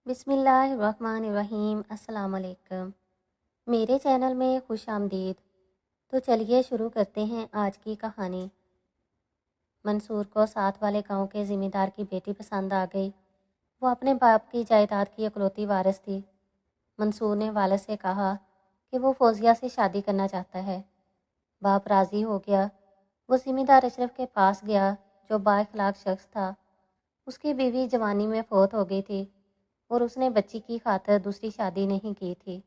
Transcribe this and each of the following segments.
बिस्मिल्लाहिर्रहमानिर्रहीम। अस्सलाम वालेकुम। मेरे चैनल में खुश आमदीद। तो चलिए शुरू करते हैं आज की कहानी। मंसूर को साथ वाले गांव के ज़िम्मेदार की बेटी पसंद आ गई। वो अपने बाप की जायदाद की इकलौती वारिस थी। मंसूर ने वालिद से कहा कि वो फौजिया से शादी करना चाहता है। बाप राज़ी हो गया। वो ज़िम्मेदार अशरफ के पास गया जो बाइखलाक शख्स था। उसकी बीवी जवानी में फौत हो गई थी और उसने बच्ची की खातिर दूसरी शादी नहीं की थी।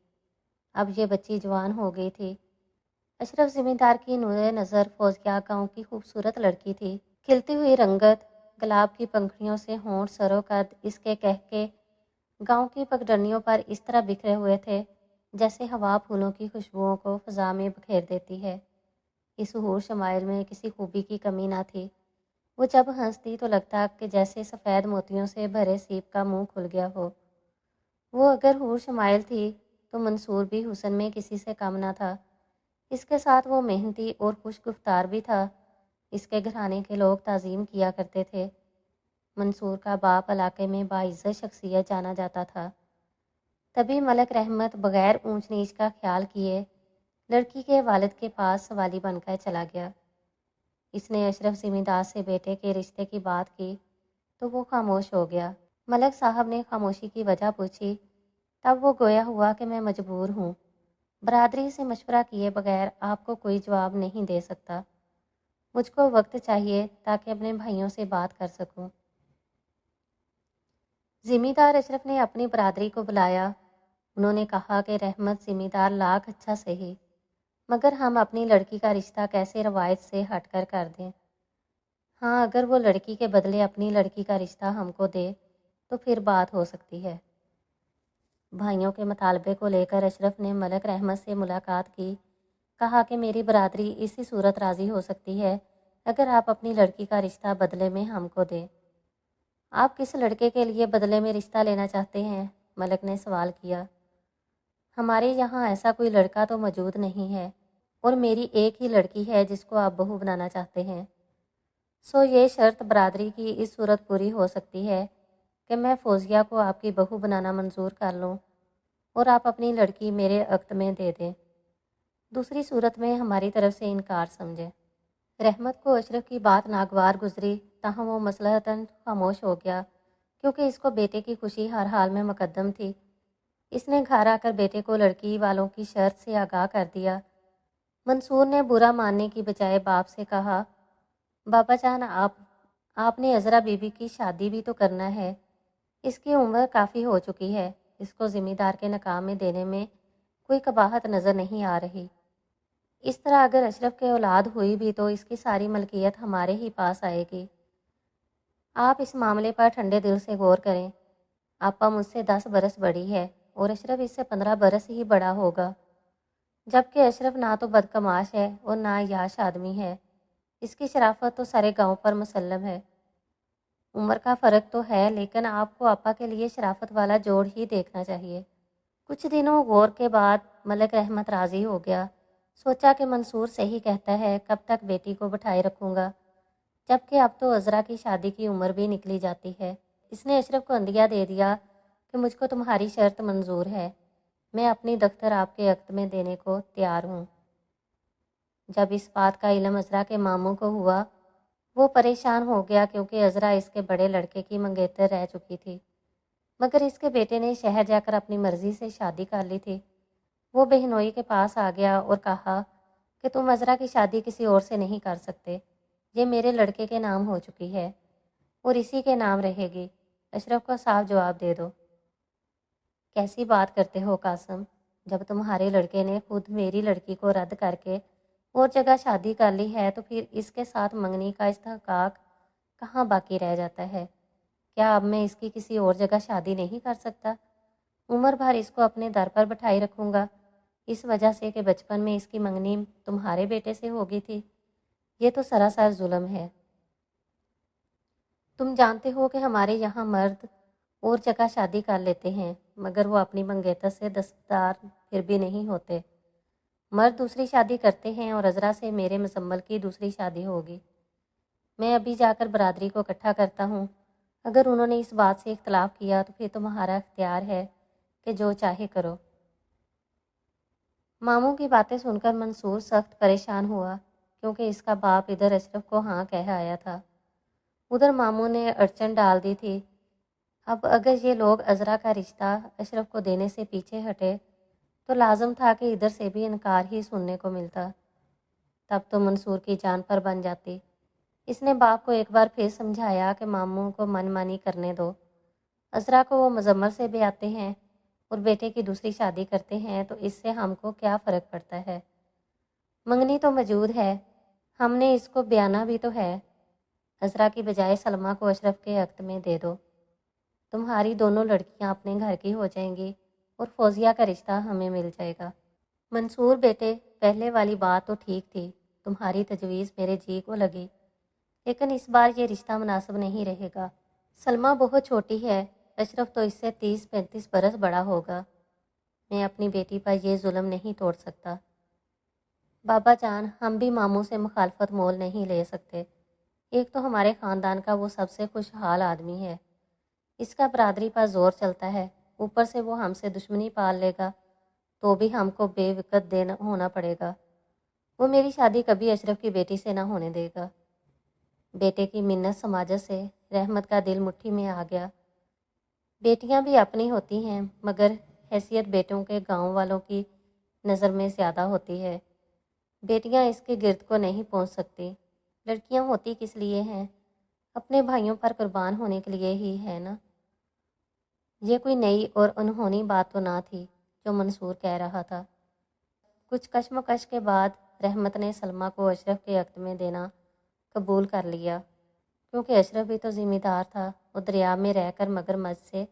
अब ये बच्ची जवान हो गई थी। अशरफ ज़िम्मेदार की नूरे नज़र फौजिया गांव की खूबसूरत लड़की थी। खिलती हुई रंगत, गुलाब की पंखड़ियों से होंठ सरोकद इसके कह के गांव की पगडंडियों पर इस तरह बिखरे हुए थे जैसे हवा फूलों की खुशबुओं को फ़ज़ा में बखेर देती है। इस हूर शमाइल में किसी खूबी की कमी ना थी। वो जब हंसती तो लगता कि जैसे सफ़ेद मोतियों से भरे सीप का मुंह खुल गया हो। वो अगर हूर शमाइल थी तो मंसूर भी हुस्न में किसी से कम ना था। इसके साथ वो मेहनती और खुश गुफ्तार भी था। इसके घराने के लोग ताज़ीम किया करते थे। मंसूर का बाप इलाके में बाइज़्ज़त शख्सियत जाना जाता था। तभी मलक रहमत बग़ैर ऊंच नीच का ख्याल किए लड़की के वालिद के पास सवाली बनकर चला गया। इसने अशरफ ज़िम्मेदार से बेटे के रिश्ते की बात की तो वो खामोश हो गया। मलक साहब ने खामोशी की वजह पूछी। तब वो गोया हुआ कि मैं मजबूर हूँ। बरादरी से मशवरा किए बगैर आपको कोई जवाब नहीं दे सकता। मुझको वक्त चाहिए ताकि अपने भाइयों से बात कर सकूं। ज़िम्मेदार अशरफ ने अपनी बरादरी को बुलाया। उन्होंने कहा कि रहमत ज़िम्मेदार लाख अच्छा सही, मगर हम अपनी लड़की का रिश्ता कैसे रवायत से हटकर कर दें। हाँ, अगर वो लड़की के बदले अपनी लड़की का रिश्ता हमको दे तो फिर बात हो सकती है। भाइयों के मुतालबे को लेकर अशरफ ने मलक रहमत से मुलाकात की। कहा कि मेरी बरादरी इसी सूरत राज़ी हो सकती है अगर आप अपनी लड़की का रिश्ता बदले में हमको दें। आप किस लड़के के लिए बदले में रिश्ता लेना चाहते हैं? मलक ने सवाल किया। हमारे यहाँ ऐसा कोई लड़का तो मौजूद नहीं है और मेरी एक ही लड़की है जिसको आप बहू बनाना चाहते हैं। सो ये शर्त बरादरी की इस सूरत पूरी हो सकती है कि मैं फौजिया को आपकी बहू बनाना मंजूर कर लूँ और आप अपनी लड़की मेरे अक्त में दे दें। दूसरी सूरत में हमारी तरफ से इनकार समझें। रहमत को अशरफ की बात नागवार गुजरी, ताहम वो मसलहतन खामोश हो गया क्योंकि इसको बेटे की खुशी हर हाल में मुकद्दम थी। इसने घर आकर बेटे को लड़की वालों की शर्त से आगाह कर दिया। मंसूर ने बुरा मानने की बजाय बाप से कहा, बाबा जान आपने अजरा बीबी की शादी भी तो करना है। इसकी उम्र काफ़ी हो चुकी है। इसको ज़िम्मेदार के नकाम में देने में कोई कबाहत नज़र नहीं आ रही। इस तरह अगर अशरफ के औलाद हुई भी तो इसकी सारी मलकियत हमारे ही पास आएगी। आप इस मामले पर ठंडे दिल से गौर करें। आपा मुझसे 10 बरस बड़ी है और अशरफ इससे 15 बरस ही बड़ा होगा। जबकि अशरफ ना तो बदकमाश है और ना याश आदमी है। इसकी शराफत तो सारे गांव पर मुसल्लम है। उम्र का फ़र्क तो है लेकिन आपको आपा के लिए शराफत वाला जोड़ ही देखना चाहिए। कुछ दिनों गौर के बाद मलक रहमत राज़ी हो गया। सोचा कि मंसूर सही कहता है, कब तक बेटी को बिठाए रखूँगा, जबकि अब तो अज़रा की शादी की उम्र भी निकली जाती है। इसने अशरफ को अंदिया दे दिया कि मुझको तुम्हारी शर्त मंजूर है। मैं अपनी दफ्तर आपके अक्त में देने को तैयार हूँ। जब इस बात का इल्म अज़रा के मामू को हुआ, वो परेशान हो गया क्योंकि अज़रा इसके बड़े लड़के की मंगेतर रह चुकी थी, मगर इसके बेटे ने शहर जाकर अपनी मर्ज़ी से शादी कर ली थी। वो बहनोई के पास आ गया और कहा कि तुम अज़रा की शादी किसी और से नहीं कर सकते। ये मेरे लड़के के नाम हो चुकी है और इसी के नाम रहेगी। अशरफ को साफ जवाब दे दो। कैसी बात करते हो कासम? जब तुम्हारे लड़के ने खुद मेरी लड़की को रद्द करके और जगह शादी कर ली है तो फिर इसके साथ मंगनी का इस्तेहकाक कहाँ बाकी रह जाता है? क्या अब मैं इसकी किसी और जगह शादी नहीं कर सकता? उम्र भर इसको अपने दर पर बैठाई रखूँगा इस वजह से कि बचपन में इसकी मंगनी तुम्हारे बेटे से हो गई थी। ये तो सरासर जुल्म है। तुम जानते हो कि हमारे यहाँ मर्द और जगह शादी कर लेते हैं मगर वो अपनी मंगेतर से दस्तदार फिर भी नहीं होते। मर्द दूसरी शादी करते हैं और अज़रा से मेरे मुसम्मल की दूसरी शादी होगी। मैं अभी जाकर बरादरी को इकट्ठा करता हूँ। اگر انہوں نے اس بات سے اختلاف کیا تو پھر تمہارا اختیار ہے کہ جو چاہے کرو۔ ماموں کی باتیں سن کر منصور سخت پریشان ہوا، کیونکہ اس کا باپ ادھر اشرف کو ہاں کہہ آیا تھا، ادھر ماموں نے اڑچن ڈال دی تھی۔ اب اگر یہ لوگ عذرا کا رشتہ اشرف کو دینے سے پیچھے ہٹے تو لازم تھا کہ ادھر سے بھی انکار ہی سننے کو ملتا۔ تب تو منصور کی جان پر بن جاتی۔ اس نے باپ کو ایک بار پھر سمجھایا کہ ماموں کو من مانی کرنے دو، عذرا کو وہ مزمر سے بھی آتے ہیں اور بیٹے کی دوسری شادی کرتے ہیں تو اس سے ہم کو کیا فرق پڑتا ہے؟ منگنی تو موجود ہے، ہم نے اس کو بیانا بھی تو ہے۔ عذرا کی بجائے سلمیٰ کو اشرف کے عقد میں دے دو، تمہاری دونوں لڑکیاں اپنے گھر کی ہو جائیں گی اور فوزیہ کا رشتہ ہمیں مل جائے گا۔ منصور بیٹے، پہلے والی بات تو ٹھیک تھی، تمہاری تجویز میرے جی کو لگی، لیکن اس بار یہ رشتہ مناسب نہیں رہے گا۔ سلمیٰ بہت چھوٹی ہے، اشرف تو اس سے 30-35 برس بڑا ہوگا، میں اپنی بیٹی پر یہ ظلم نہیں توڑ سکتا۔ بابا جان، ہم بھی ماموں سے مخالفت مول نہیں لے سکتے، ایک تو ہمارے خاندان کا وہ سب سے خوشحال آدمی ہے، اس کا برادری پر زور چلتا ہے، اوپر سے وہ ہم سے دشمنی پال لے گا تو بھی ہم کو بے وقت ہونا پڑے گا۔ وہ میری شادی کبھی اشرف کی بیٹی سے نہ ہونے دے گا۔ بیٹے کی منت سماجت سے رحمت کا دل مٹھی میں آ گیا۔ بیٹیاں بھی اپنی ہوتی ہیں، مگر حیثیت بیٹوں کے گاؤں والوں کی نظر میں زیادہ ہوتی ہے۔ بیٹیاں اس کے گرد کو نہیں پہنچ سکتی۔ لڑکیاں ہوتی کس لیے ہیں؟ اپنے بھائیوں پر قربان ہونے کے لیے ہی ہے نا۔ یہ کوئی نئی اور انہونی بات تو نہ تھی جو منصور کہہ رہا تھا۔ کچھ کشمکش کے بعد رحمت نے سلمیٰ کو اشرف کے عقد میں دینا قبول کر لیا، کیونکہ اشرف بھی تو ذمہ دار تھا اور دریا میں رہ کر مگرمچھ سے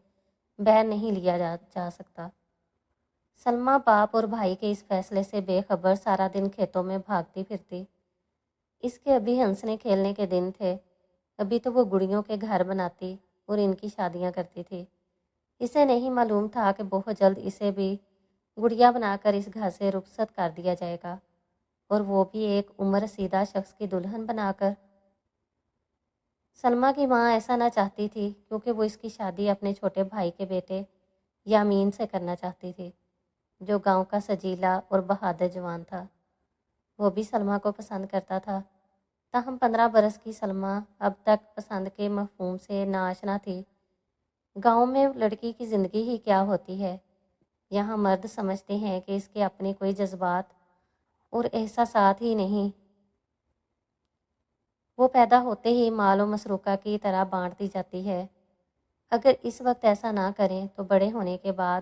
بیر نہیں لیا جا سکتا۔ سلمیٰ باپ اور بھائی کے اس فیصلے سے بے خبر سارا دن کھیتوں میں بھاگتی پھرتی۔ اس کے ابھی ہنسنے کھیلنے کے دن تھے، ابھی تو وہ گڑیوں کے گھر بناتی اور ان کی شادیاں کرتی تھی۔ اسے نہیں معلوم تھا کہ بہت جلد اسے بھی گڑیا بنا کر اس گھر سے رخصت کر دیا جائے گا، اور وہ بھی ایک عمر رسیدہ شخص کی دلہن بنا کر۔ سلمیٰ کی ماں ایسا نہ چاہتی تھی، کیونکہ وہ اس کی شادی اپنے چھوٹے بھائی کے بیٹے یامین سے کرنا چاہتی تھی، جو گاؤں کا سجیلا اور بہادر جوان تھا۔ وہ بھی سلمیٰ کو پسند کرتا تھا، تاہم 15 برس کی سلمیٰ اب تک پسند کے مفہوم سے ناآشنا تھی۔ گاؤں میں لڑکی کی زندگی ہی کیا ہوتی ہے؟ یہاں مرد سمجھتے ہیں کہ اس کے اپنے کوئی جذبات اور احساسات ہی نہیں، وہ پیدا ہوتے ہی مال و مسروقہ کی طرح بانٹ دی جاتی ہے۔ اگر اس وقت ایسا نہ کریں تو بڑے ہونے کے بعد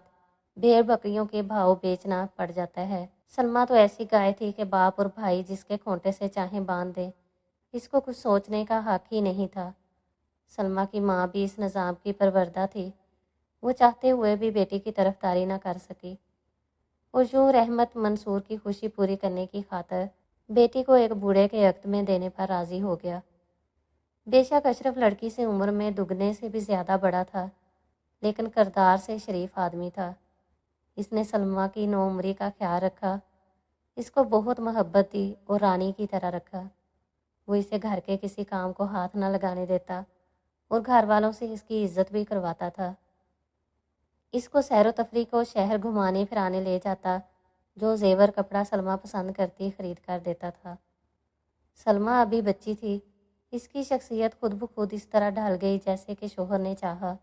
بھیڑ بکریوں کے بھاؤ بیچنا پڑ جاتا ہے۔ سلمیٰ تو ایسی گائے تھی کہ باپ اور بھائی جس کے کھونٹے سے چاہیں باندھ دیں، اس کو کچھ سوچنے کا حق ہی نہیں تھا۔ سلمیٰ کی ماں بھی اس نظام کی پروردہ تھی، وہ چاہتے ہوئے بھی بیٹی کی طرفداری نہ کر سکی، اور یوں رحمت منصور کی خوشی پوری کرنے کی خاطر بیٹی کو ایک بوڑھے کے عقد میں دینے پر راضی ہو گیا۔ بے شک اشرف لڑکی سے عمر میں دگنے سے بھی زیادہ بڑا تھا، لیکن کردار سے شریف آدمی تھا۔ اس نے سلمیٰ کی نوعمری کا خیال رکھا، اس کو بہت محبت دی اور رانی کی طرح رکھا۔ وہ اسے گھر کے کسی کام کو ہاتھ نہ لگانے دیتا اور گھر والوں سے اس کی عزت بھی کرواتا تھا۔ اس کو سیر و تفریح کو شہر گھمانے پھرانے لے جاتا، جو زیور کپڑا سلمیٰ پسند کرتی خرید کر دیتا تھا۔ سلمیٰ ابھی بچی تھی، اس کی شخصیت خود بخود اس طرح ڈھل گئی جیسے کہ شوہر نے چاہا۔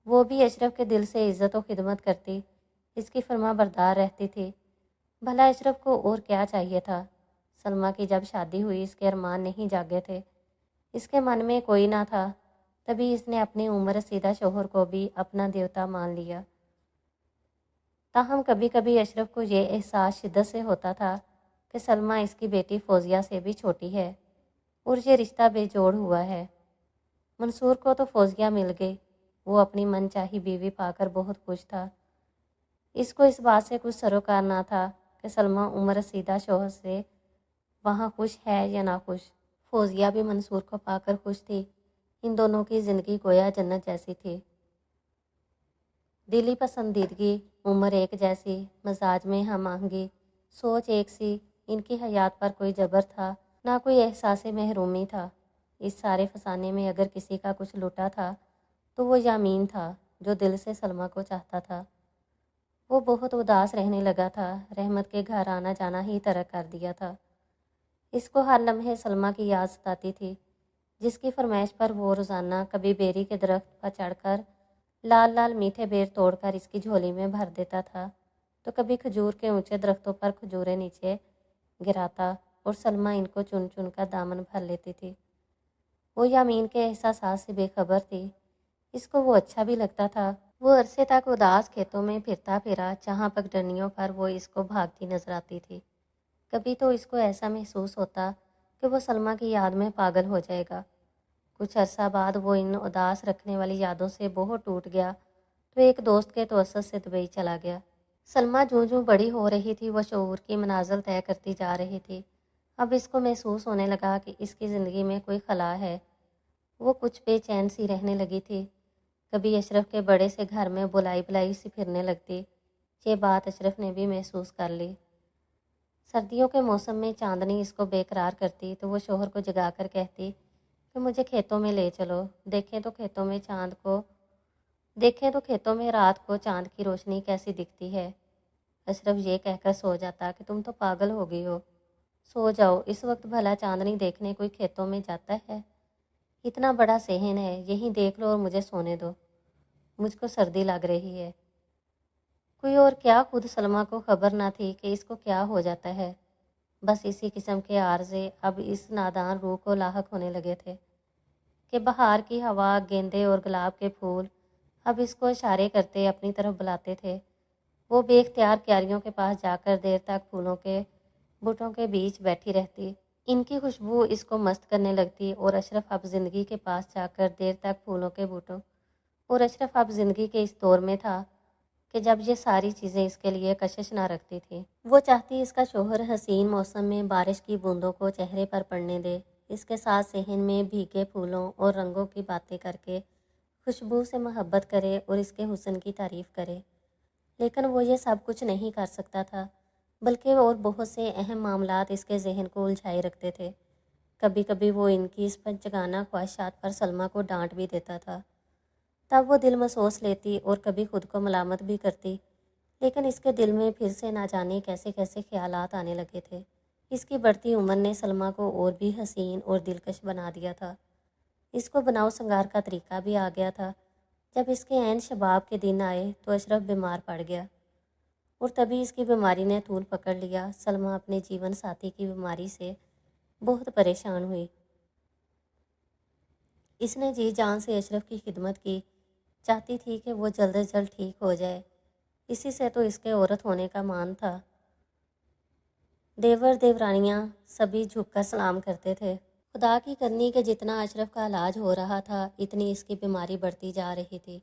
وہ بھی اشرف کے دل سے عزت و خدمت کرتی، اس کی فرما بردار رہتی تھی۔ بھلا اشرف کو اور کیا چاہیے تھا؟ سلمیٰ کی جب شادی ہوئی اس کے ارمان نہیں جاگے تھے، اس کے من میں کوئی نہ تھا، تبھی اس نے اپنے عمر رسیدہ شوہر کو بھی اپنا دیوتا مان لیا۔ تاہم کبھی کبھی اشرف کو یہ احساس شدت سے ہوتا تھا کہ سلمیٰ اس کی بیٹی فوزیہ سے بھی چھوٹی ہے اور یہ رشتہ بے جوڑ ہوا ہے۔ منصور کو تو فوزیہ مل گئی، وہ اپنی من چاہی بیوی پا کر بہت خوش تھا۔ اس کو اس بات سے کچھ سروکار نہ تھا کہ سلمیٰ عمر رسیدہ شوہر سے وہاں خوش ہے یا نہ خوش۔ فوزیہ بھی منصور کو پا کر خوش تھی، ان دونوں کی زندگی گویا جنت جیسی تھی۔ دلی پسندیدگی، عمر ایک جیسی، مزاج میں ہم آہنگی، سوچ ایک سی، ان کی حیات پر کوئی جبر تھا نہ کوئی احساس محرومی تھا۔ اس سارے فسانے میں اگر کسی کا کچھ لٹا تھا تو وہ یامین تھا، جو دل سے سلمیٰ کو چاہتا تھا۔ وہ بہت اداس رہنے لگا تھا، رحمت کے گھر آنا جانا ہی ترک کر دیا تھا۔ اس کو ہر لمحے سلمیٰ کی یاد ستاتی تھی، جس کی فرمائش پر وہ روزانہ کبھی بیری کے درخت پر چڑھ کر لال لال میٹھے بیر توڑ کر اس کی جھولی میں بھر دیتا تھا، تو کبھی کھجور کے اونچے درختوں پر کھجوریں نیچے گراتا اور سلمیٰ ان کو چن چن کر دامن بھر لیتی تھی۔ وہ یامین کے احساسات سے بے خبر تھی، اس کو وہ اچھا بھی لگتا تھا۔ وہ عرصے تک اداس کھیتوں میں پھرتا پھرا، جہاں پگڈنڈیوں پر وہ اس کو بھاگتی نظر آتی تھی۔ کبھی تو اس کو ایسا محسوس ہوتا کہ وہ سلمیٰ کی یاد میں پاگل ہو جائے گا۔ کچھ عرصہ بعد وہ ان اداس رکھنے والی یادوں سے بہت ٹوٹ گیا تو ایک دوست کے توسط سے دبئی چلا گیا۔ سلمیٰ جوں جوں بڑی ہو رہی تھی وہ شعور کی منازل طے کرتی جا رہی تھی۔ اب اس کو محسوس ہونے لگا کہ اس کی زندگی میں کوئی خلا ہے۔ وہ کچھ بے چین سی رہنے لگی تھی۔ کبھی اشرف کے بڑے سے گھر میں بلائی بلائی سی پھرنے لگتی۔ یہ بات اشرف نے بھی محسوس کر لی۔ سردیوں کے موسم میں چاندنی اس کو بے قرار کرتی تو وہ شوہر کو جگا کر کہتی کہ مجھے کھیتوں میں لے چلو، دیکھیں تو کھیتوں میں رات کو چاند کی روشنی کیسی دکھتی ہے۔ اشرف یہ کہہ کر سو جاتا کہ تم تو پاگل ہو گئی ہو، سو جاؤ، اس وقت بھلا چاندنی دیکھنے کوئی کھیتوں میں جاتا ہے؟ اتنا بڑا صحن ہے، یہیں دیکھ لو اور مجھے سونے دو، مجھ کو سردی لگ رہی ہے۔ کوئی اور کیا، خود سلمیٰ کو خبر نہ تھی کہ اس کو کیا ہو جاتا ہے۔ بس اسی قسم کے عارضے اب اس نادان روح کو لاحق ہونے لگے تھے کہ بہار کی ہوا، گیندے اور گلاب کے پھول اب اس کو اشارے کرتے اپنی طرف بلاتے تھے۔ وہ بے اختیار کیاریوں کے پاس جا کر دیر تک پھولوں کے بوٹوں کے بیچ بیٹھی رہتی۔ ان کی خوشبو اس کو مست کرنے لگتی اور اشرف اب زندگی کے پاس جا کر دیر تک پھولوں کے بوٹوں اور اشرف اب زندگی کے اس دور میں تھا کہ جب یہ ساری چیزیں اس کے لیے کشش نہ رکھتی تھی۔ وہ چاہتی اس کا شوہر حسین موسم میں بارش کی بوندوں کو چہرے پر پڑنے دے، اس کے ساتھ صحن میں بھیگے پھولوں اور رنگوں کی باتیں کر کے خوشبو سے محبت کرے اور اس کے حسن کی تعریف کرے، لیکن وہ یہ سب کچھ نہیں کر سکتا تھا، بلکہ اور بہت سے اہم معاملات اس کے ذہن کو الجھائے رکھتے تھے۔ کبھی کبھی وہ ان کی اس بچگانہ خواہشات پر سلمیٰ کو ڈانٹ بھی دیتا تھا، تب وہ دل مسوس لیتی اور کبھی خود کو ملامت بھی کرتی، لیکن اس کے دل میں پھر سے نہ جانے کیسے کیسے خیالات آنے لگے تھے۔ اس کی بڑھتی عمر نے سلمیٰ کو اور بھی حسین اور دلکش بنا دیا تھا۔ اس کو بناؤ سنگار کا طریقہ بھی آ گیا تھا۔ جب اس کے عین شباب کے دن آئے تو اشرف بیمار پڑ گیا اور تبھی اس کی بیماری نے طول پکڑ لیا۔ سلمیٰ اپنے جیون ساتھی کی بیماری سے بہت پریشان ہوئی۔ اس نے جی جان سے اشرف کی خدمت کی، چاہتی تھی کہ وہ جلد از جلد ٹھیک ہو جائے، اسی سے تو اس کے عورت ہونے کا مان تھا۔ دیور دیورانیاں سبھی جھک کر سلام کرتے تھے۔ خدا کی کرنی کہ جتنا اشرف کا علاج ہو رہا تھا اتنی اس کی بیماری بڑھتی جا رہی تھی۔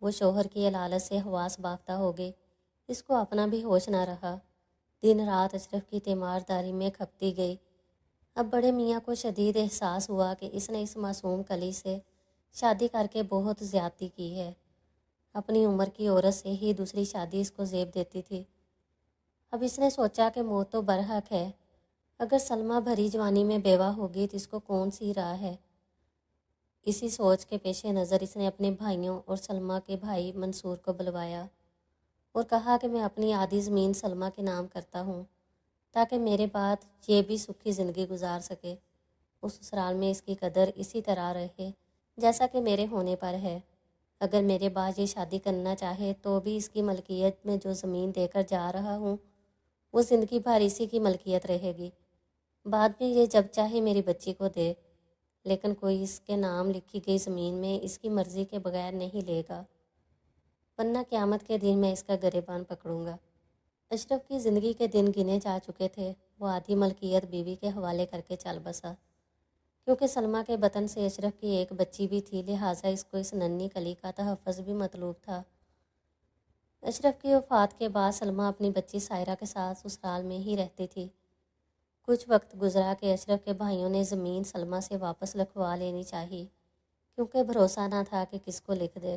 وہ شوہر کی علالت سے حواس باختہ ہو گئی، اس کو اپنا بھی ہوش نہ رہا۔ دن رات اشرف کی تیمار داری میں کھپتی گئی۔ اب بڑے میاں کو شدید احساس ہوا کہ اس نے اس معصوم کلی سے شادی کر کے بہت زیادتی کی ہے۔ اپنی عمر کی عورت سے ہی دوسری شادی اس کو زیب دیتی تھی۔ اب اس نے سوچا کہ موت تو برحق ہے، اگر سلمیٰ بھری جوانی میں بیوہ ہوگی تو اس کو کون سی راہ ہے۔ اسی سوچ کے پیش نظر اس نے اپنے بھائیوں اور سلمیٰ کے بھائی منصور کو بلوایا اور کہا کہ میں اپنی آدھی زمین سلمیٰ کے نام کرتا ہوں تاکہ میرے بعد یہ بھی سکھی زندگی گزار سکے۔ اس سسرال میں اس کی قدر اسی طرح رہے جیسا کہ میرے ہونے پر ہے۔ اگر میرے بعد یہ شادی کرنا چاہے تو بھی اس کی ملکیت میں جو زمین دے کر جا رہا ہوں وہ زندگی بھر اسی کی ملکیت رہے گی۔ بعد میں یہ جب چاہے میری بچی کو دے، لیکن کوئی اس کے نام لکھی گئی زمین میں اس کی مرضی کے بغیر نہیں لے گا، ورنہ قیامت کے دن میں اس کا گریبان پکڑوں گا۔ اشرف کی زندگی کے دن گنے جا چکے تھے۔ وہ آدھی ملکیت بیوی کے حوالے کر کے چل بسا۔ کیونکہ سلمیٰ کے بطن سے اشرف کی ایک بچی بھی تھی، لہٰذا اس کو اس ننھی کلی کا تحفظ بھی مطلوب تھا۔ اشرف کی وفات کے بعد سلمیٰ اپنی بچی سائرہ کے ساتھ سسرال میں ہی رہتی تھی۔ کچھ وقت گزرا کہ اشرف کے بھائیوں نے زمین سلمیٰ سے واپس لکھوا لینی چاہی، کیونکہ بھروسہ نہ تھا کہ کس کو لکھ دے۔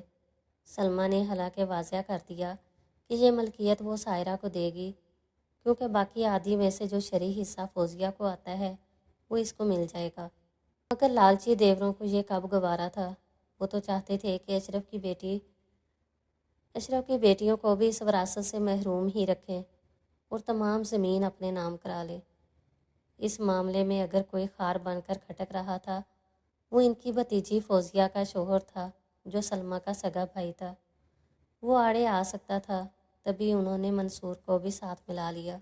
سلمیٰ نے حالانکہ واضح کر دیا کہ یہ ملکیت وہ سائرہ کو دے گی، کیونکہ باقی آدھی میں سے جو شرعی حصہ فوزیہ کو آتا ہے وہ اس کو مل جائے گا۔ मगर लालची देवरों को ये कब गवारा था। वो तो चाहते थे कि अशरफ की बेटियों को भी इस विरासत से महरूम ही रखें और तमाम ज़मीन अपने नाम करा ले। इस मामले में अगर कोई खार बनकर खटक रहा था, वो इनकी भतीजी फौजिया का शोहर था, जो सलमा का सगा भाई था। वो आड़े आ सकता था, तभी उन्होंने मंसूर को भी साथ मिला लिया।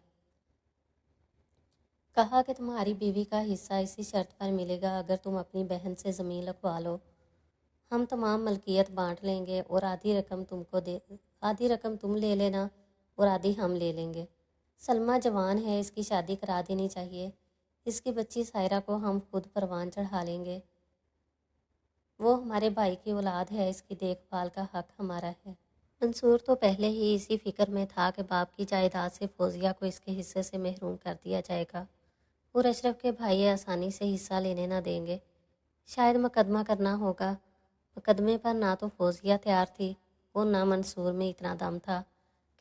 कहा कि तुम्हारी बीवी का हिस्सा इसी शर्त पर मिलेगा, अगर तुम अपनी बहन से ज़मीन लिखवा लो। हम तमाम मलकियत बांट लेंगे और आधी रकम तुम ले लेना और आधी हम ले लेंगे। सलमा जवान है, इसकी शादी करा देनी चाहिए। इसकी बच्ची सायरा को हम खुद परवान चढ़ा लेंगे। वो हमारे भाई की औलाद है, इसकी देखभाल का हक हमारा है। मंसूर तो पहले ही इसी फिक्र में था कि बाप की जायदाद से फौजिया को इसके हिस्से से महरूम कर दिया जाएगा और अशरफ के भाई आसानी से हिस्सा लेने ना देंगे। शायद मुकदमा करना होगा। मुकदमे पर ना तो फौजिया तैयार थी और ना मंसूर में इतना दम था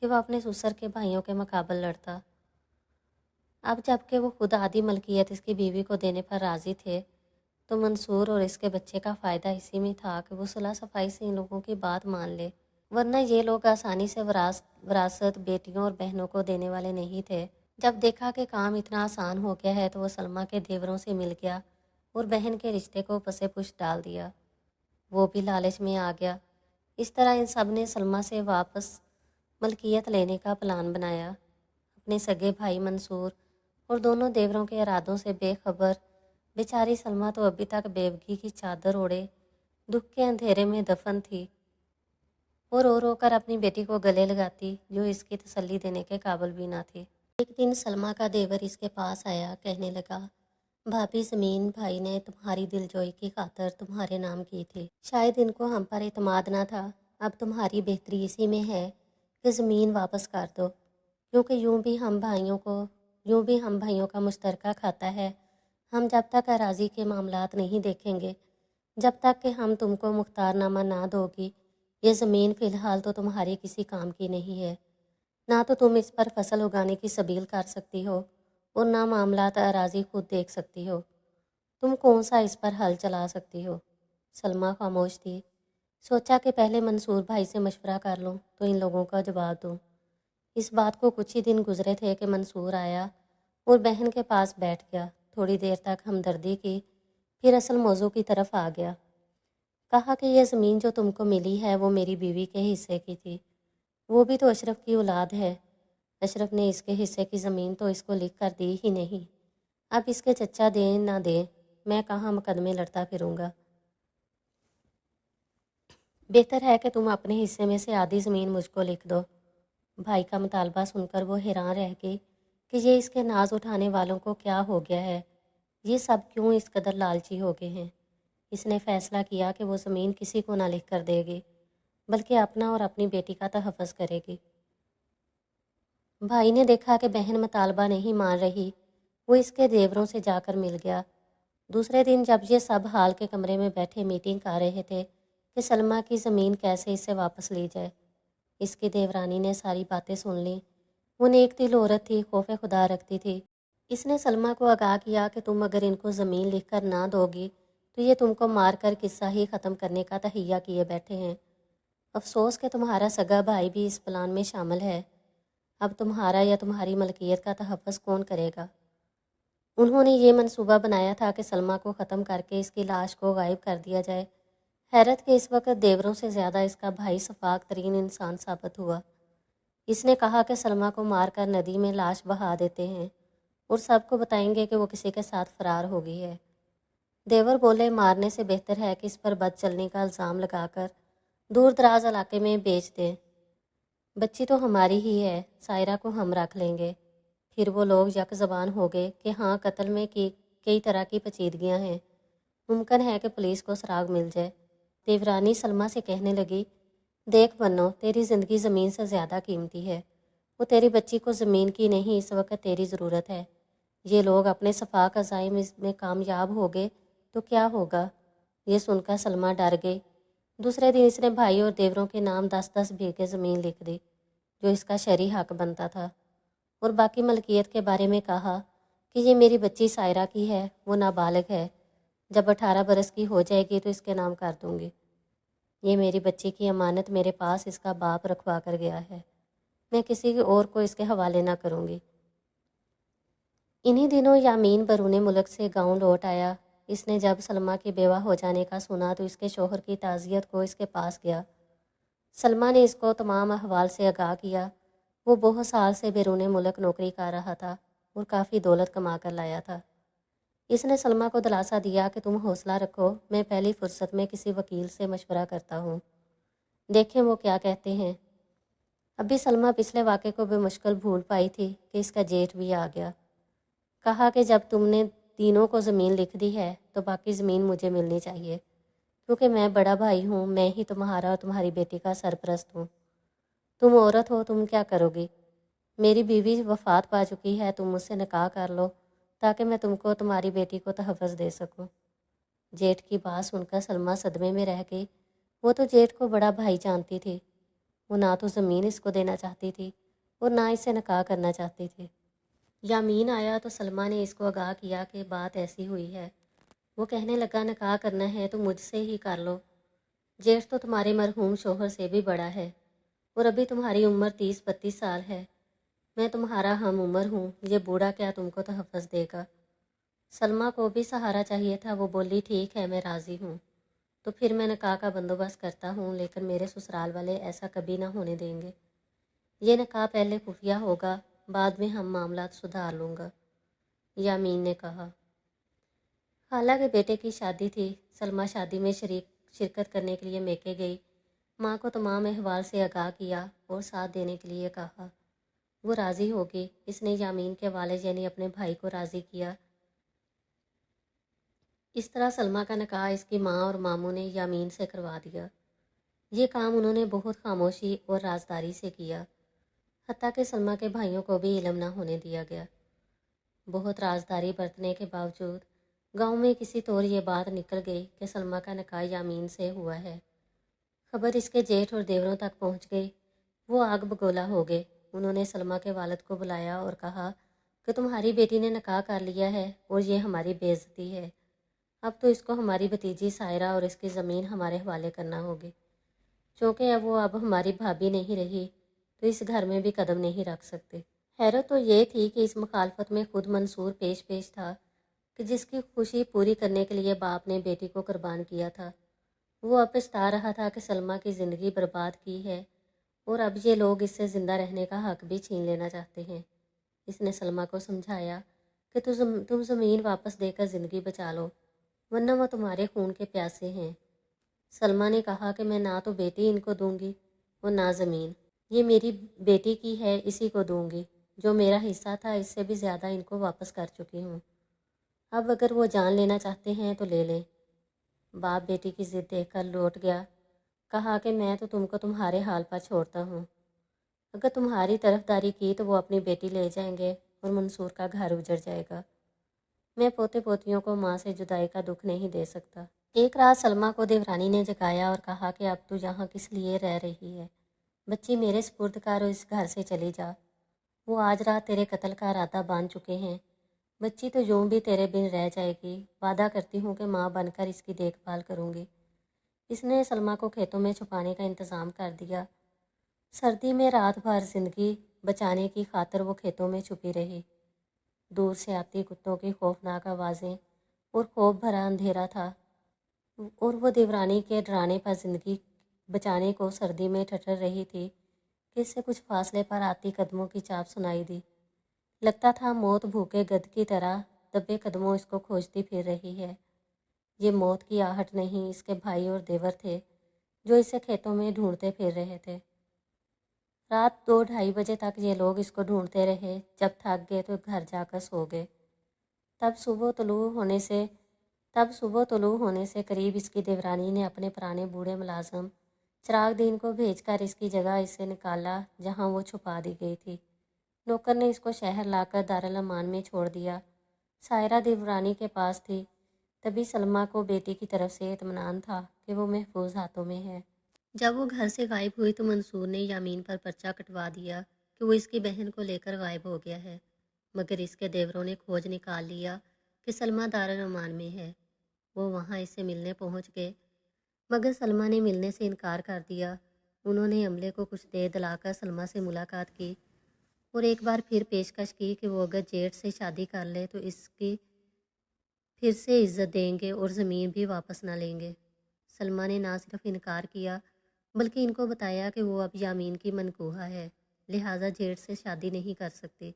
कि वह अपने ससुर के भाइयों के मुकाबले लड़ता। अब जबकि वो खुद आधी मलकियत इसकी बीवी को देने पर राज़ी थे, तो मंसूर और इसके बच्चे का फ़ायदा इसी में था कि वो सुलह सफाई से इन लोगों की बात मान ले, वरना ये लोग आसानी से विरासत बेटियों और बहनों को देने वाले नहीं थे। जब देखा कि काम इतना आसान हो गया है, तो वो सलमा के देवरों से मिल गया और बहन के रिश्ते को पसे पुश डाल दिया। वो भी लालच में आ गया। इस तरह इन सब ने सलमा से वापस मलकियत लेने का प्लान बनाया। अपने सगे भाई मंसूर और दोनों देवरों के इरादों से बेखबर बेचारी सलमा तो अभी तक बेवगी की चादर ओढ़े दुख के अंधेरे में दफन थी। वो रो रो कर अपनी बेटी को गले लगाती, जो इसकी तसल्ली देने के काबिल भी ना थी। एक दिन सलमा का देवर इसके पास आया, कहने लगा, भाभी ज़मीन भाई ने तुम्हारी दिलजोई की खातर तुम्हारे नाम की थी। शायद इनको हम पर इतमाद ना था। अब तुम्हारी बेहतरी इसी में है कि ज़मीन वापस कर दो, क्योंकि यूं भी हम भाइयों का मुश्तरका खाता है। हम जब तक अराजी के मामलात नहीं देखेंगे, जब तक कि हम तुमको मुख्तारनामा ना दोगी, ये ज़मीन फ़िलहाल तो तुम्हारी किसी काम की नहीं है। ना तो तुम इस पर फसल उगाने की सबील कर सकती हो और ना मामलात अराजी खुद देख सकती हो। तुम कौन सा इस पर हल चला सकती हो। सलमा खामोश थी। सोचा कि पहले मंसूर भाई से मशवरा कर लूँ तो इन लोगों का जवाब दूँ। इस बात को कुछ ही दिन गुजरे थे कि मंसूर आया और बहन के पास बैठ गया। थोड़ी देर तक हमदर्दी की, फिर असल मौजू की तरफ आ गया। कहा कि यह ज़मीन जो तुमको मिली है वो मेरी बीवी के हिस्से की थी। वो भी तो अशरफ की औलाद है। अशरफ ने इसके हिस्से की ज़मीन तो इसको लिख कर दी ही नहीं। अब इसके चच्चा दें ना दें, मैं कहाँ मुकदमे लड़ता फिरूंगा। बेहतर है कि तुम अपने हिस्से में से आधी ज़मीन मुझको लिख दो। भाई का मुतालबा सुनकर वो हैरान रह गई कि ये इसके नाज उठाने वालों को क्या हो गया है। ये सब क्यों इस कदर लालची हो गए हैं। इसने फ़ैसला किया कि वो ज़मीन किसी को ना लिख कर देगी, बल्कि अपना और अपनी बेटी का तहफ़्फ़ुज़ करेगी। भाई ने देखा कि बहन मुतालबा नहीं मान रही। वो इसके देवरों से जाकर मिल गया। दूसरे दिन जब ये सब हाल के कमरे में बैठे मीटिंग कर रहे थे कि सलमा की ज़मीन कैसे इससे वापस ली जाए, इसकी देवरानी ने सारी बातें सुन लीं। वो नेक दिल औरत थी, खौफ खुदा रखती थी। इसने सलमा को आगाह किया कि तुम अगर इनको ज़मीन लिख कर ना दोगी तो ये तुमको मार कर किस्सा ही ख़त्म करने का तहैया किए बैठे हैं। अफसोस कि तुम्हारा सगा भाई भी इस प्लान में शामिल है। अब तुम्हारा या तुम्हारी मलकियत का तहफ़्फ़ुज़ कौन करेगा। उन्होंने ये मंसूबा बनाया था कि सलमा को ख़त्म करके इसकी लाश को गायब कर दिया जाए। हैरत के इस वक्त देवरों से ज़्यादा इसका भाई सफाक तरीन इंसान साबित हुआ। इसने कहा कि सलमा को मारकर नदी में लाश बहा देते हैं और सबको बताएंगे कि वो किसी के साथ फ़रार हो गई है। देवर बोले, मारने से बेहतर है कि इस पर बद चलने का इल्ज़ाम लगाकर दूर दराज इलाके में बेच दें। बच्ची तो हमारी ही है, सायरा को हम रख लेंगे। फिर वो लोग यक ज़बान हो गए कि हाँ, कत्ल में कई तरह की पेचीदगियाँ हैं, मुमकिन है कि पुलिस को सुराग मिल जाए। देवरानी सलमा से कहने लगी, देख बन्नो, तेरी ज़िंदगी ज़मीन से ज़्यादा कीमती है। वो तेरी बच्ची को ज़मीन की नहीं, इस वक्त तेरी ज़रूरत है। ये लोग अपने सफाक अज़ाइम में कामयाब हो गए तो क्या होगा। ये सुनकर सलमा डर गई। दूसरे दिन इसने भाई और देवरों के नाम 10-10 बीघे ज़मीन लिख दी, जो इसका शरई हक बनता था, और बाकी मलकियत के बारे में कहा कि ये मेरी बच्ची सायरा की है, वो नाबालिग है। जब 18 बरस की हो जाएगी तो इसके नाम कर दूंगी। ये मेरी बच्ची की अमानत मेरे पास इसका बाप रखवा कर गया है, मैं किसी और को इसके हवाले ना करूँगी। इन्हीं दिनों यामीन बरूने मुल्क से गांव लौट आया। इसने जब सलमा के बेवा हो जाने का सुना तो इसके शोहर की ताज़ियत को इसके पास गया। सलमा ने इसको तमाम अहवाल से आगाह किया। वो बहुत साल से बैरून मुल्क नौकरी कर रहा था और काफ़ी दौलत कमा कर लाया था। इसने सलमा को दिलासा दिया कि तुम हौसला रखो, मैं पहली फुर्सत में किसी वकील से मशवरा करता हूँ, देखें वो क्या कहते हैं। अभी सलमा पिछले वाक़े को बेमुश्किल भूल पाई थी कि इसका जेठ भी आ गया। कहा कि जब तुमने तीनों को ज़मीन लिख दी है तो बाकी ज़मीन मुझे मिलनी चाहिए, क्योंकि मैं बड़ा भाई हूँ, मैं ही तुम्हारा और तुम्हारी बेटी का सरपरस्त हूँ। तुम औरत हो, तुम क्या करोगी? मेरी बीवी वफ़ात पा चुकी है, तुम मुझसे निकाह कर लो ताकि मैं तुमको तुम्हारी बेटी को तहफ़्फ़ुज़ दे सकूं। जेठ की बात सुनकर सलमा सदमे में रह गई। वो तो जेठ को बड़ा भाई जानती थी। वो ना तो ज़मीन इसको देना चाहती थी और ना इससे निकाह करना चाहती थी। यामीन आया तो सलमा ने इसको आगाह किया कि बात ऐसी हुई है। वो कहने लगा, निकाह करना है तो मुझसे ही कर लो। जेठ तो तुम्हारे मरहूम शोहर से भी बड़ा है और अभी तुम्हारी उम्र 30-32 साल है। मैं तुम्हारा हम उम्र हूँ, ये बूढ़ा क्या तुमको तहफ़्फ़ुज़ देगा। सलमा को भी सहारा चाहिए था। वो बोली, ठीक है, मैं राज़ी हूँ, तो फिर मैं निकाह का बंदोबस्त करता हूँ, लेकिन मेरे ससुराल वाले ऐसा कभी ना होने देंगे। ये निकाह पहले खुफिया होगा, बाद में हम मामला सुधार लूँगा, यामीन ने कहा। खाला के बेटे की शादी थी। सलमा शादी में शिरकत करने के लिए मेके गई। माँ को तमाम अहवाल से आगाह किया और साथ देने के लिए कहा। वो राज़ी होगी। इसने यामीन के वालिद यानी अपने भाई को राज़ी किया। इस तरह सलमा का निकाह इसकी माँ और मामू ने यामीन से करवा दिया। ये काम उन्होंने बहुत खामोशी और राजदारी से किया, हत्ता कि सलमा के भाइयों को भी इल्म ना होने दिया गया। बहुत राजदारी बरतने के बावजूद गांव में किसी तौर ये बात निकल गई कि सलमा का निकाह यामीन से हुआ है। खबर इसके जेठ और देवरों तक पहुंच गई। वो आग बगोला हो गए। उन्होंने सलमा के वालिद को बुलाया और कहा कि तुम्हारी बेटी ने निकाह कर लिया है और ये हमारी बेइज्जती है। अब तो इसको हमारी भतीजी सायरा और इसकी ज़मीन हमारे हवाले करना होगी, क्योंकि अब हमारी भाभी नहीं रही तो इस घर में भी कदम नहीं रख सकते। हैरत तो ये थी कि इस मुखालफत में खुद मंसूर पेश था कि जिसकी खुशी पूरी करने के लिए बाप ने बेटी को कुर्बान किया था। वो अब पछता रहा था कि सलमा की ज़िंदगी बर्बाद की है और अब ये लोग इससे ज़िंदा रहने का हक भी छीन लेना चाहते हैं। इसने सलमा को समझाया कि तुम ज़मीन वापस देकर ज़िंदगी बचा लो, वरना वो तुम्हारे खून के प्यासे हैं। सलमा ने कहा कि मैं ना तो बेटी इनको दूंगी और ना ज़मीन। ये मेरी बेटी की है, इसी को दूंगी। जो मेरा हिस्सा था इससे भी ज़्यादा इनको वापस कर चुकी हूँ। अब अगर वो जान लेना चाहते हैं तो ले लें। बाप बेटी की ज़िद देखकर लौट गया। कहा कि मैं तो तुमको तुम्हारे हाल पर छोड़ता हूँ। अगर तुम्हारी तरफदारी की तो वो अपनी बेटी ले जाएंगे और मंसूर का घर उजड़ जाएगा। मैं पोते पोतियों को माँ से जुदाई का दुख नहीं दे सकता। एक रात सलमा को देवरानी ने जगाया और कहा कि अब तू यहाँ किस लिए रह रही है? बच्ची मेरे सुपुर्द कर और इस घर से चली जा। वो आज रात तेरे कत्ल का इरादा बांध चुके हैं। बच्ची तो यूं भी तेरे बिन रह जाएगी। वादा करती हूँ कि माँ बनकर इसकी देखभाल करूँगी। इसने सलमा को खेतों में छुपाने का इंतज़ाम कर दिया। सर्दी में रात भर जिंदगी बचाने की खातिर वो खेतों में छुपी रही। दूर से आती कुत्तों की खौफनाक आवाज़ें और खौफ भरा अंधेरा था और वो देवरानी के डराने पर ज़िंदगी बचाने को सर्दी में ठठर रही थी कि इससे कुछ फासले पर आती कदमों की चाप सुनाई दी। लगता था मौत भूखे गध की तरह दबे कदमों इसको खोजती फिर रही है। ये मौत की आहट नहीं, इसके भाई और देवर थे जो इसे खेतों में ढूंढते फिर रहे थे। रात 2-2:30 बजे तक ये लोग इसको ढूंढते रहे। जब थक गए तो घर जाकर सो गए। तब सुबह तुलू होने से करीब इसकी देवरानी ने अपने पुराने बूढ़े मुलाजम चिराग दीन को भेजकर इसकी जगह इसे निकाला जहां वो छुपा दी गई थी। नौकर ने इसको शहर लाकर दारुल अमान में छोड़ दिया। सायरा देवरानी के पास थी। तभी सलमा को बेटी की तरफ से इत्मीनान था कि वो महफूज हाथों में है। जब वो घर से गायब हुई तो मंसूर ने यामीन पर पर्चा कटवा दिया कि वो इसकी बहन को लेकर गायब हो गया है, मगर इसके देवरों ने खोज निकाल लिया कि सलमा दारुल अमान में है। وہ वहाँ इससे मिलने पहुँच गए, मगर सलमा ने मिलने से इनकार कर दिया। उन्होंने अमले को कुछ देर दिलाकर सलमा से मुलाकात की और एक बार फिर पेशकश की कि वो अगर जेठ से शादी कर ले तो इसकी फिर से इज्जत देंगे और ज़मीन भी वापस ना लेंगे। सलमा ने ना सिर्फ इनकार किया बल्कि इनको बताया कि वो अब यामीन की मनकूहा है, लिहाजा जेठ से शादी नहीं कर सकती।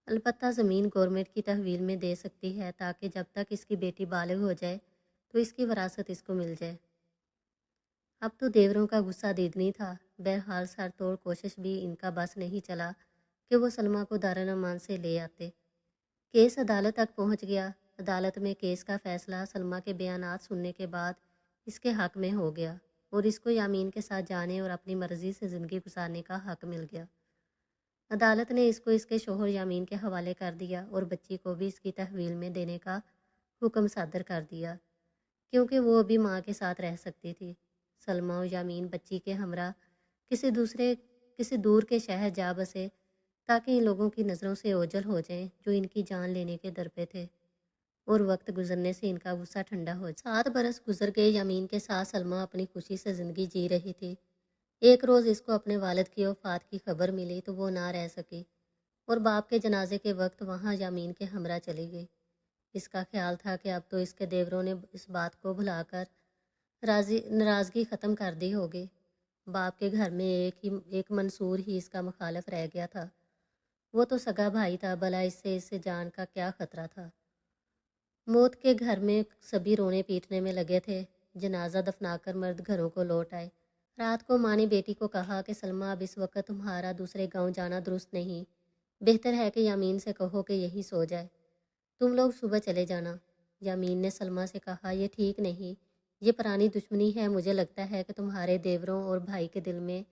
अलबत्ता ज़मीन गवर्नमेंट की तहवील में दे सकती है ताकि जब तक इसकी बेटी बालिग हो जाए तो इसकी वरासत इसको मिल जाए। अब तो देवरों का गुस्सा दीदनी था। बहरहाल सर तोड़ कोशिश भी इनका बस नहीं चला कि वो सलमा को दारुल अमान से ले आते। केस अदालत तक पहुंच गया। अदालत में केस का फैसला सलमा के बयानात सुनने के बाद इसके हक में हो गया और इसको यामीन के साथ जाने और अपनी मर्ज़ी से ज़िंदगी गुजारने का हक मिल गया। अदालत ने इसको इसके शोहर यामीन के हवाले कर दिया और बच्ची को भी इसकी तहवील में देने का हुक्म सादर कर दिया, क्योंकि वो अभी माँ के साथ रह सकती थी। सलमा और यामीन बच्ची के हमरा किसी दूर के शहर जा बसे ताकि इन लोगों की नज़रों से ओझल हो जाएं जो इनकी जान लेने के दर पे थे और वक्त गुजरने से इनका गुस्सा ठंडा हो जाए। 7 बरस गुजर गए। यामीन के साथ सलमा अपनी खुशी से ज़िंदगी जी रही थी। एक रोज़ इसको अपने वालिद की वफ़ात की खबर मिली तो वो ना रह सकी और बाप के जनाजे के वक्त वहाँ यामीन के हमरा चली गई। इसका ख्याल था कि अब तो इसके देवरों ने इस बात को भुलाकर नाराज़गी ख़त्म कर दी होगी। बाप के घर में एक मंसूर ही इसका मुखालिफ रह गया था। वो तो सगा भाई था, भला इससे जान का क्या ख़तरा था। मौत के घर में सभी रोने पीटने में लगे थे। जनाजा दफनाकर मर्द घरों को लौट आए। रात को माँ ने बेटी को कहा कि सलमा, अब इस वक्त तुम्हारा दूसरे गांव जाना दुरुस्त नहीं, बेहतर है कि यामीन से कहो कि यहीं सो जाए, तुम लोग सुबह चले जाना। यामीन ने सलमा से कहा, यह ठीक नहीं, ये पुरानी दुश्मनी है। मुझे लगता है कि तुम्हारे देवरों और भाई के दिल में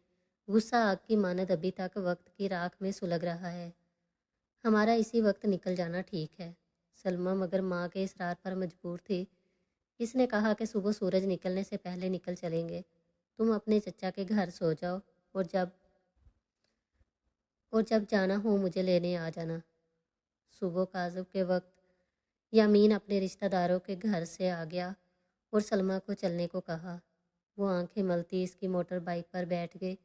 गुस्सा आग की मानद अभी तक वक्त की राख में सुलग रहा है। हमारा इसी वक्त निकल जाना ठीक है। सलमा मगर माँ के इसरार पर मजबूर थी। इसने कहा कि सुबह सूरज निकलने से पहले निकल चलेंगे, तुम अपने चचा के घर सो जाओ और जब जाना हो मुझे लेने आ जाना। सुबह काज़ब के वक्त यामीन अपने रिश्तेदारों के घर से आ गया और सलमा को चलने को कहा। वो आंखें मलती इसकी मोटर बाइक पर बैठ गई,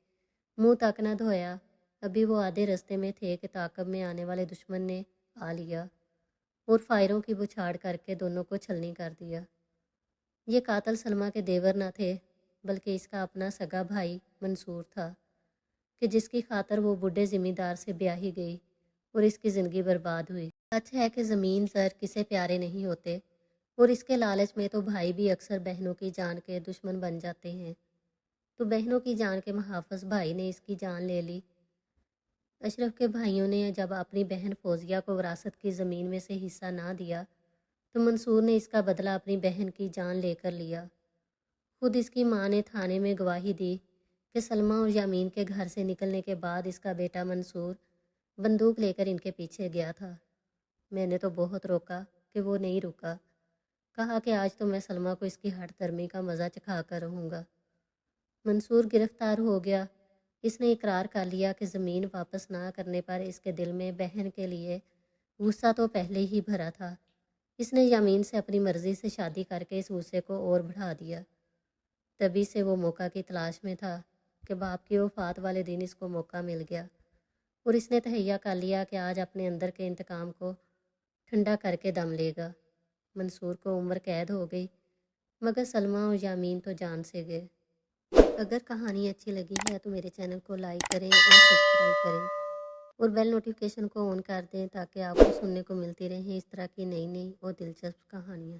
मुंह तक न धोया। अभी वो आधे रास्ते में थे कि ताकब में आने वाले दुश्मन ने आ लिया और फायरों की बुछाड़ करके दोनों को छलनी कर दिया। ये कातल सलमा के देवर न थे बल्कि इसका अपना सगा भाई मंसूर था कि जिसकी खातर वो बूढ़े ज़िम्मेदार से ब्याही गई और इसकी ज़िंदगी बर्बाद हुई। सच है कि ज़मीन ज़र किसे प्यारे नहीं होते और इसके लालच में तो भाई भी अक्सर बहनों की जान के दुश्मन बन जाते हैं। तो बहनों की जान के मुहाफ़िज़ भाई ने इसकी जान ले ली। अशरफ के भाइयों ने जब अपनी बहन फौजिया को विरासत की ज़मीन में से हिस्सा ना दिया तो मंसूर ने इसका बदला अपनी बहन की जान लेकर लिया। खुद इसकी माँ ने थाने में गवाही दी कि सलमा और यामीन के घर से निकलने के बाद इसका बेटा मंसूर बंदूक लेकर इनके पीछे गया था। मैंने तो बहुत रोका कि वो नहीं रुका। कहा कि आज तो मैं सलमा को इसकी हठ धर्मी का मज़ा चखा कर रहूँगा। मंसूर गिरफ्तार हो गया। इसने इकरार कर लिया कि ज़मीन वापस ना करने पर इसके दिल में बहन के लिए गुस्सा तो पहले ही भरा था। इसने यामीन से अपनी मर्ज़ी से शादी करके इस गुस्से को और बढ़ा दिया। तभी से वो मौका की तलाश में था कि बाप की वफ़ात वाले दिन इसको मौका मिल गया और इसने तहैया कर लिया कि आज अपने अंदर के इंतकाम को ठंडा करके दम लेगा। मंसूर को उम्र कैद हो गई मगर सलमा और यामीन तो जान से गए। अगर कहानी अच्छी लगी है तो मेरे चैनल को लाइक करें और सब्सक्राइब करें और बेल नोटिफिकेशन को ऑन कर दें ताकि आपको सुनने को मिलती रहें इस तरह की नई नई और दिलचस्प कहानियाँ।